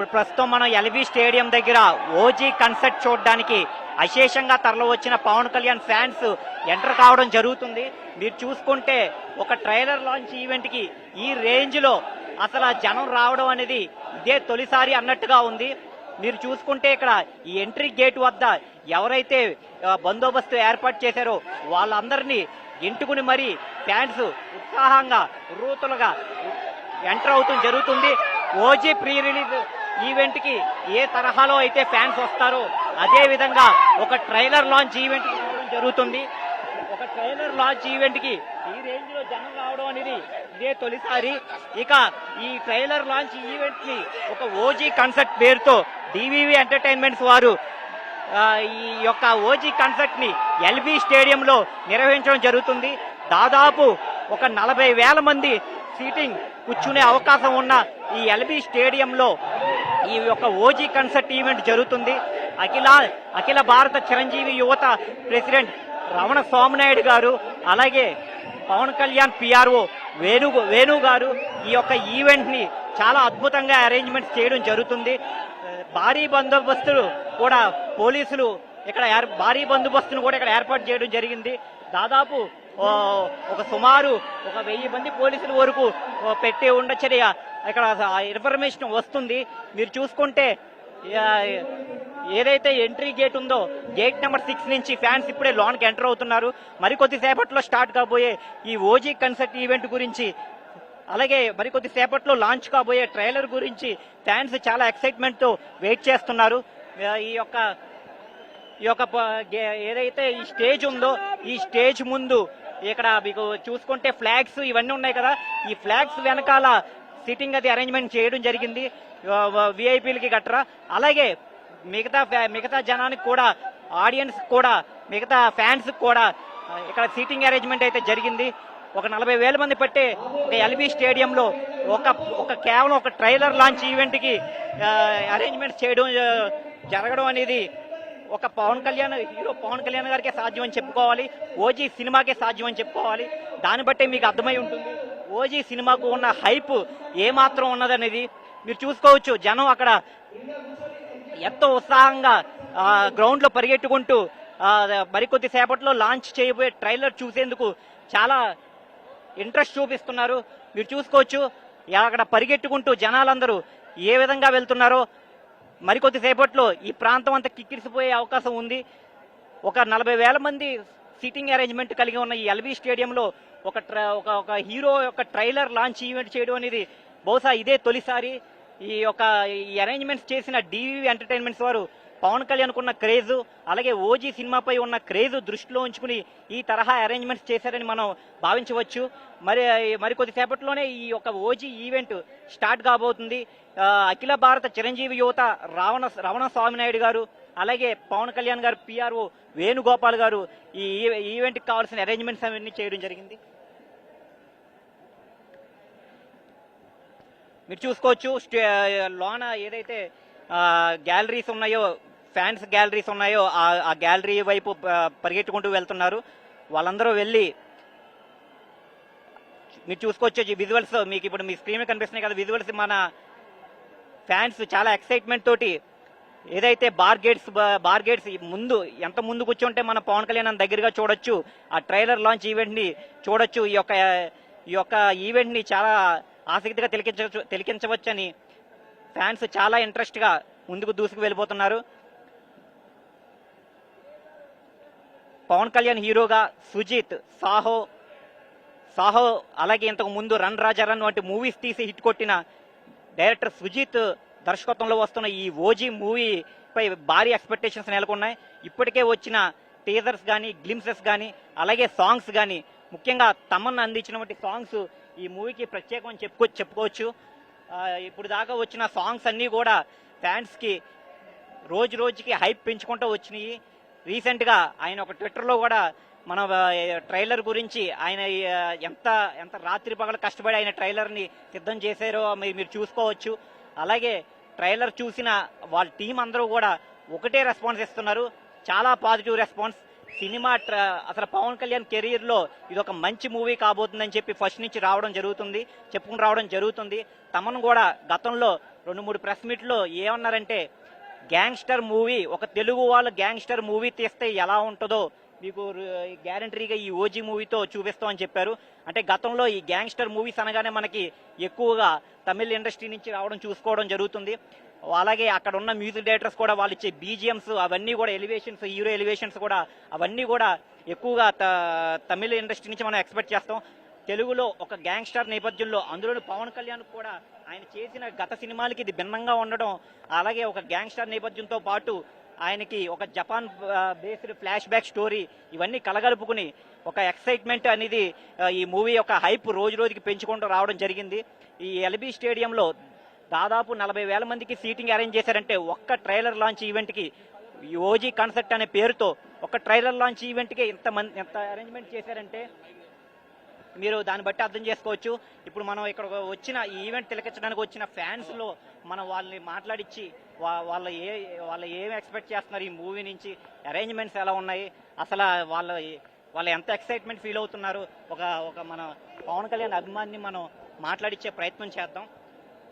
ఇప్పుడు ప్రస్తుతం మనం ఎల్బీ స్టేడియం దగ్గర ఓజీ కన్సర్ట్ చూడడానికి అశేషంగా తరలి వచ్చిన పవన్ కళ్యాణ్ ఫ్యాన్స్ ఎంటర్ కావడం జరుగుతుంది. మీరు చూసుకుంటే ఒక ట్రైలర్ లాంచ్ ఈవెంట్ కి ఈ రేంజ్ లో అసలు జనం రావడం అనేది ఇదే తొలిసారి అన్నట్టుగా ఉంది. మీరు చూసుకుంటే ఇక్కడ ఈ ఎంట్రీ గేట్ వద్ద ఎవరైతే బందోబస్తు ఏర్పాటు చేశారో వాళ్ళందరినీ ఎంటుకుని మరీ ఫ్యాన్స్ ఉత్సాహంగా రూతులుగా ఎంటర్ అవుతూ జరుగుతుంది. ఓజీ ప్రీ రిలీజ్ ఈవెంట్ కి ఏ తరహాలో అయితే ఫ్యాన్స్ వస్తారో అదే విధంగా ఒక ట్రైలర్ లాంచ్ ఈవెంట్ కి రావడం జరుగుతుంది. ఒక ట్రైలర్ లాంచ్ ఈవెంట్ కి ఈ రేంజ్ లో జనం రావడం అనేది ఇదే తొలిసారి. ఇక ఈ ట్రైలర్ లాంచ్ ఈవెంట్ ని ఒక ఓజీ కన్సర్ట్ పేరుతో డివివి ఎంటర్టైన్మెంట్స్ వారు ఈ యొక్క ఓజీ కన్సర్ట్ ని ఎల్బీ స్టేడియంలో నిర్వహించడం జరుగుతుంది. దాదాపు ఒక 40,000 మంది సీటింగ్ కూర్చునే అవకాశం ఉన్న ఈ ఎల్బీ స్టేడియంలో ఈ యొక్క ఓజీ కన్సర్ట్ ఈవెంట్ జరుగుతుంది. అఖిల భారత చిరంజీవి యువత ప్రెసిడెంట్ రమణ సోమనాయుడు గారు, అలాగే పవన్ కళ్యాణ్ పిఆర్ఓ వేణు గారు ఈ యొక్క ఈవెంట్ ని చాలా అద్భుతంగా అరేంజ్మెంట్స్ చేయడం జరుగుతుంది. భారీ బందోబస్తులు కూడా పోలీసులు ఇక్కడ భారీ బందోబస్తును కూడా ఇక్కడ ఏర్పాటు చేయడం జరిగింది. దాదాపు ఒక సుమారు 1000 మంది పోలీసుల వరకు పెట్టి ఉండొచ్చని ఇక్కడ ఇన్ఫర్మేషన్ వస్తుంది. మీరు చూసుకుంటే ఏదైతే ఎంట్రీ గేట్ ఉందో గేట్ నెంబర్ 6 నుంచి ఫ్యాన్స్ ఇప్పుడే లోన్కి ఎంటర్ అవుతున్నారు. మరికొద్ది సేపట్లో స్టార్ట్ కాబోయే ఈ ఓజీ కన్సర్ట్ ఈవెంట్ గురించి, అలాగే మరికొద్ది సేపట్లో లాంచ్ కాబోయే ట్రైలర్ గురించి ఫ్యాన్స్ చాలా ఎక్సైట్మెంట్ తో వెయిట్ చేస్తున్నారు. ఈ యొక్క ఏదైతే ఈ స్టేజ్ ఉందో ఈ స్టేజ్ ముందు ఇక్కడ మీకు చూసుకుంటే ఫ్లాగ్స్ ఇవన్నీ ఉన్నాయి కదా, ఈ ఫ్లాగ్స్ వెనకాల సిట్టింగ్ అది అరేంజ్మెంట్ చేయడం జరిగింది విఐపీలకి గట్రా. అలాగే మిగతా జనానికి కూడా, ఆడియన్స్ కూడా, మిగతా ఫ్యాన్స్ కూడా ఇక్కడ సీటింగ్ అరేంజ్మెంట్ అయితే జరిగింది. ఒక 40,000 మంది పట్టే ఎల్బీ స్టేడియంలో కేవలం ఒక ట్రైలర్ లాంచ్ ఈవెంట్ కి అరేంజ్మెంట్ జరగడం అనేది ఒక హీరో పవన్ కళ్యాణ్ గారికే సాధ్యం అని చెప్పుకోవాలి, ఓజీ సినిమాకే సాధ్యం అని చెప్పుకోవాలి. దాన్ని బట్టే మీకు అర్థమై ఉంటుంది ఓజీ సినిమాకు ఉన్న హైప్ ఏమాత్రం ఉన్నదనేది. మీరు చూసుకోవచ్చు జనం అక్కడ ఎంతో ఉత్సాహంగా గ్రౌండ్ లో పరిగెట్టుకుంటూ మరికొద్ది సేపట్లో లాంచ్ చేయబోయే ట్రైలర్ చూసేందుకు చాలా ఇంట్రెస్ట్ చూపిస్తున్నారు. మీరు చూసుకోవచ్చు అక్కడ పరిగెట్టుకుంటూ జనాలందరూ ఏ విధంగా వెళ్తున్నారో. మరికొద్ది సేపట్లో ఈ ప్రాంతం అంతా కిక్కిరిసిపోయే అవకాశం ఉంది. ఒక 40,000 మంది సీటింగ్ అరేంజ్మెంట్ కలిగి ఉన్న ఈ ఎల్బీ స్టేడియంలో ఒక హీరో యొక్క ట్రైలర్ లాంచ్ ఈవెంట్ చేయడం అనేది బహుశా ఇదే తొలిసారి. ఈ అరేంజ్మెంట్స్ చేసిన డివివి ఎంటర్టైన్మెంట్స్ వారు పవన్ కళ్యాణ్ కున్న క్రేజ్, అలాగే ఓజీ సినిమాపై ఉన్న క్రేజ్ దృష్టిలో ఉంచుకుని ఈ తరహా అరేంజ్మెంట్స్ చేశారని మనం భావించవచ్చు. మరికొద్ది సేపట్లోనే ఈ యొక్క ఓజీ ఈవెంట్ స్టార్ట్ కాబోతుంది. అఖిల భారత చిరంజీవి యువత రమణ స్వామినాయుడు గారు, అలాగే పవన్ కళ్యాణ్ గారు పిఆర్ఓ వేణుగోపాల్ గారు ఈ ఈవెంట్కి కావాల్సిన అరేంజ్మెంట్స్ అవన్నీ చేయడం జరిగింది. మీరు చూసుకోవచ్చు లోన ఏదైతే గ్యాలరీస్ ఉన్నాయో, ఫ్యాన్స్ గ్యాలరీస్ ఉన్నాయో ఆ గ్యాలరీ వైపు పరిగెట్టుకుంటూ వెళ్తున్నారు. వాళ్ళందరూ వెళ్ళి మీరు చూసుకోవచ్చు విజువల్స్ మీకు ఇప్పుడు మీ స్క్రీన్ కనిపిస్తున్నాయి కదా, విజువల్స్ మన ఫ్యాన్స్ చాలా ఎక్సైట్మెంట్ తోటి ఏదైతే బార్ గేట్స్ ముందు ఎంత ముందు కూర్చుంటే మన పవన్ కళ్యాణ్ దగ్గరగా చూడొచ్చు, ఆ ట్రైలర్ లాంచ్ ఈవెంట్ ని చూడొచ్చు. ఈ యొక్క ఈవెంట్ ని చాలా ఆసక్తిగా తిలకించవచ్చని ఫ్యాన్స్ చాలా ఇంట్రెస్ట్ గా ముందుకు దూసుకు వెళ్ళిపోతున్నారు. పవన్ కళ్యాణ్ హీరోగా సుజిత్, సాహో అలాగే ఇంతకు ముందు రన్ రాజా రన్ వంటి మూవీస్ తీసి హిట్ కొట్టిన డైరెక్టర్ సుజిత్ దర్శకత్వంలో వస్తున్న ఈ ఓజీ మూవీపై భారీ ఎక్స్పెక్టేషన్స్ నెలకొన్నాయి. ఇప్పటికే వచ్చిన టీజర్స్ కానీ, గ్లిమ్సెస్ కానీ, అలాగే సాంగ్స్ కానీ, ముఖ్యంగా తమన్నా అందించినటువంటి సాంగ్స్ ఈ మూవీకి ప్రత్యేకం అని చెప్పుకోవచ్చు. ఇప్పుడు దాకా వచ్చిన సాంగ్స్ అన్నీ కూడా ఫ్యాన్స్ కి రోజుకి హైప్ పెంచుకుంటూ వచ్చినాయి. రీసెంట్ గా ఆయన ఒక ట్విట్టర్లో కూడా మన ట్రైలర్ గురించి ఆయన ఎంత రాత్రి పగలు కష్టపడి ఆయన ట్రైలర్ ని సిద్ధం చేశారో మీరు చూసుకోవచ్చు. అలాగే ట్రైలర్ చూసిన వాళ్ళ టీం అందరూ కూడా ఒకటే రెస్పాన్స్ ఇస్తున్నారు, చాలా పాజిటివ్ రెస్పాన్స్. సినిమా అసలు పవన్ కళ్యాణ్ కెరీర్ లో ఇది ఒక మంచి మూవీ కాబోతుందని చెప్పి ఫస్ట్ నుంచి చెప్పుకుని రావడం జరుగుతుంది. తమను కూడా గతంలో 2-3 ప్రెస్ మీట్లో ఏమన్నారంటే గ్యాంగ్స్టర్ మూవీ, ఒక తెలుగు వాళ్ళు గ్యాంగ్స్టర్ మూవీ తీస్తే ఎలా ఉంటుందో మీకు గ్యారంటీగా ఈ ఓజీ మూవీతో చూపిస్తామని చెప్పారు. అంటే గతంలో ఈ గ్యాంగ్స్టర్ మూవీస్ అనగానే మనకి ఎక్కువగా తమిళ ఇండస్ట్రీ నుంచి రావడం చూసుకోవడం జరుగుతుంది. అలాగే అక్కడ ఉన్న మ్యూజిక్ డైరెక్టర్స్ కూడా వాళ్ళు ఇచ్చే బీజిఎమ్స్ అవన్నీ కూడా ఎలివేషన్స్, హీరో ఎలివేషన్స్ కూడా అవన్నీ కూడా ఎక్కువగా తమిళ ఇండస్ట్రీ నుంచి మనం ఎక్స్పెక్ట్ చేస్తాం. తెలుగులో ఒక గ్యాంగ్స్టర్ నేపథ్యంలో, అందులోని పవన్ కళ్యాణ్ కూడా ఆయన చేసిన గత సినిమాలకి ఇది భిన్నంగా ఉండడం, అలాగే ఒక గ్యాంగ్స్టర్ నేపథ్యంతో పాటు ఆయనకి ఒక Japan based flash back story, ఇవన్నీ కలగలుపుకుని ఒక ఎక్సైట్మెంట్ అనేది ఈ మూవీ యొక్క హైప్ రోజు రోజుకి పెంచుకుంటూ రావడం జరిగింది. ఈ ఎల్బీ స్టేడియంలో దాదాపు 40,000 మందికి సీటింగ్ అరేంజ్ చేశారంటే ఒక్క ట్రైలర్ లాంచ్ ఈవెంట్కి, ఈ ఓజీ కాన్సెప్ట్ అనే పేరుతో ఒక ట్రైలర్ లాంచ్ ఈవెంట్కి ఎంత అరేంజ్మెంట్ చేశారంటే మీరు దాన్ని బట్టి అర్థం చేసుకోవచ్చు. ఇప్పుడు మనం ఇక్కడ వచ్చిన ఈ ఈవెంట్ తిలకించడానికి వచ్చిన ఫ్యాన్స్ లో మనం వాళ్ళని మాట్లాడిచ్చి వాళ్ళు ఏం ఎక్స్పెక్ట్ చేస్తున్నారు ఈ మూవీ నుంచి, అరేంజ్మెంట్స్ ఎలా ఉన్నాయి, అసలు వాళ్ళు ఎంత ఎక్సైట్మెంట్ ఫీల్ అవుతున్నారు, ఒక మన పవన్ కళ్యాణ్ అభిమాని మనం మాట్లాడిచ్చే ప్రయత్నం చేద్దాం.